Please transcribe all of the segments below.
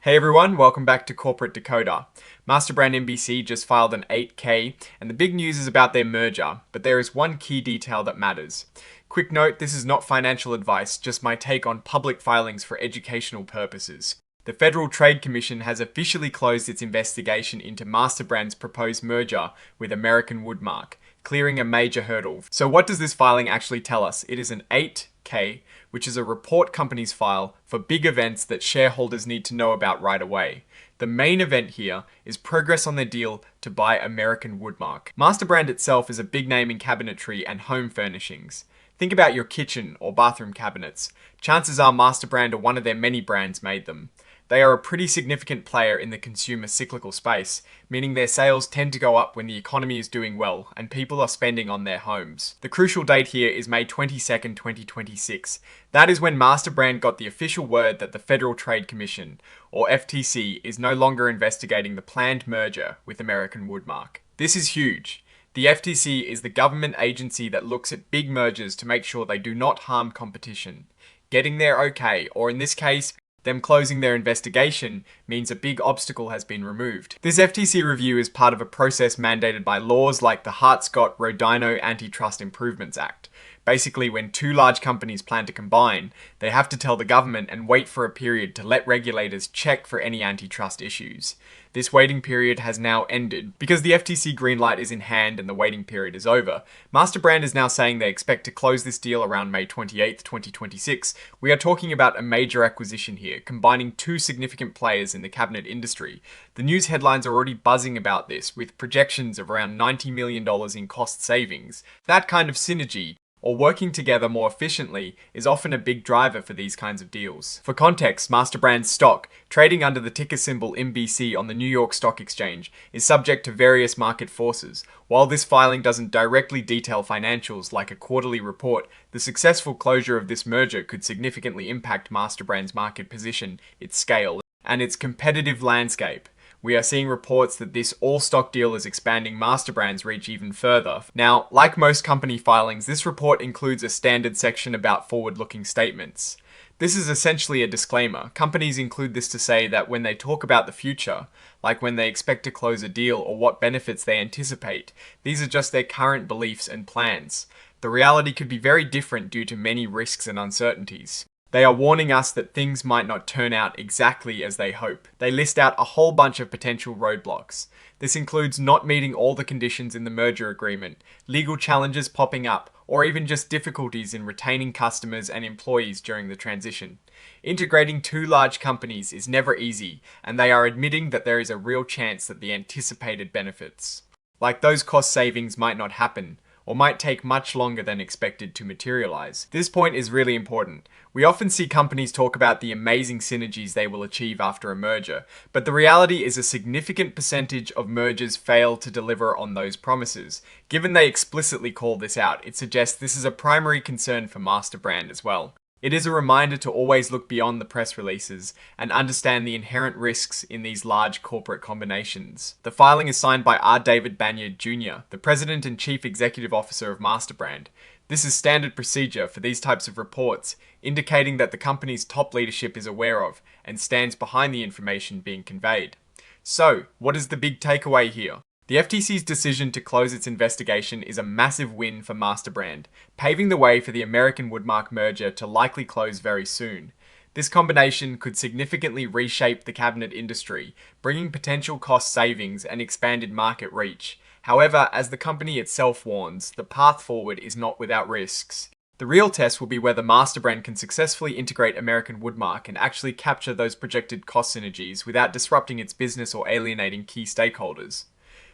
Hey everyone, welcome back to Corporate Decoder. MasterBrand MBC just filed an 8K, and the big news is about their merger, but there is one key detail that matters. Quick note, this is not financial advice, just my take on public filings for educational purposes. The Federal Trade Commission has officially closed its investigation into MasterBrand's proposed merger with American Woodmark, clearing a major hurdle. So what does this filing actually tell us? It is an 8K, which is a report companies file for big events that shareholders need to know about right away. The main event here is progress on their deal to buy American Woodmark. MasterBrand itself is a big name in cabinetry and home furnishings. Think about your kitchen or bathroom cabinets. Chances are MasterBrand or one of their many brands made them. They are a pretty significant player in the consumer cyclical space, meaning their sales tend to go up when the economy is doing well and people are spending on their homes. The crucial date here is May 22nd, 2026. That is when MasterBrand got the official word that the Federal Trade Commission, or FTC, is no longer investigating the planned merger with American Woodmark. This is huge. The FTC is the government agency that looks at big mergers to make sure they do not harm competition. Getting there okay, or in this case, them closing their investigation, means a big obstacle has been removed. This FTC review is part of a process mandated by laws like the Hart-Scott-Rodino Antitrust Improvements Act. Basically, when two large companies plan to combine, they have to tell the government and wait for a period to let regulators check for any antitrust issues. This waiting period has now ended. Because the FTC green light is in hand and the waiting period is over, MasterBrand is now saying they expect to close this deal around May 28th, 2026. We are talking about a major acquisition here, combining two significant players in the cabinet industry. The news headlines are already buzzing about this, with projections of around $90 million in cost savings. That kind of synergy, or working together more efficiently, is often a big driver for these kinds of deals. For context, MasterBrand's stock, trading under the ticker symbol M.B.C on the New York Stock Exchange, is subject to various market forces. While this filing doesn't directly detail financials like a quarterly report, the successful closure of this merger could significantly impact MasterBrand's market position, its scale, and its competitive landscape. We are seeing reports that this all-stock deal is expanding MasterBrand's reach even further. Now, like most company filings, this report includes a standard section about forward-looking statements. This is essentially a disclaimer. Companies include this to say that when they talk about the future, like when they expect to close a deal or what benefits they anticipate, these are just their current beliefs and plans. The reality could be very different due to many risks and uncertainties. They are warning us that things might not turn out exactly as they hope. They list out a whole bunch of potential roadblocks. This includes not meeting all the conditions in the merger agreement, legal challenges popping up, or even just difficulties in retaining customers and employees during the transition. Integrating two large companies is never easy, and they are admitting that there is a real chance that the anticipated benefits, like those cost savings, might not happen, or might take much longer than expected to materialize. This point is really important. We often see companies talk about the amazing synergies they will achieve after a merger, but the reality is a significant percentage of mergers fail to deliver on those promises. Given they explicitly call this out, it suggests this is a primary concern for MasterBrand as well. It is a reminder to always look beyond the press releases and understand the inherent risks in these large corporate combinations. The filing is signed by R. David Banyard Jr., the President and Chief Executive Officer of MasterBrand. This is standard procedure for these types of reports, indicating that the company's top leadership is aware of and stands behind the information being conveyed. So, what is the big takeaway here? The FTC's decision to close its investigation is a massive win for MasterBrand, paving the way for the American Woodmark merger to likely close very soon. This combination could significantly reshape the cabinet industry, bringing potential cost savings and expanded market reach. However, as the company itself warns, the path forward is not without risks. The real test will be whether MasterBrand can successfully integrate American Woodmark and actually capture those projected cost synergies without disrupting its business or alienating key stakeholders.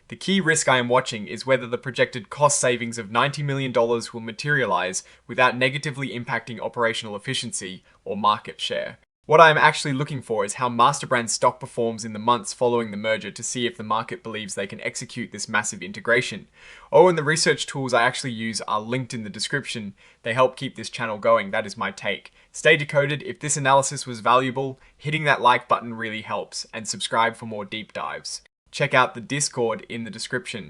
The key risk I am watching is whether the projected cost savings of $90 million will materialize without negatively impacting operational efficiency or market share. What I am actually looking for is how MasterBrand's stock performs in the months following the merger to see if the market believes they can execute this massive integration. Oh, and the research tools I actually use are linked in the description. They help keep this channel going. That is my take. Stay decoded. If this analysis was valuable, hitting that like button really helps, and subscribe for more deep dives. Check out the Discord in the description.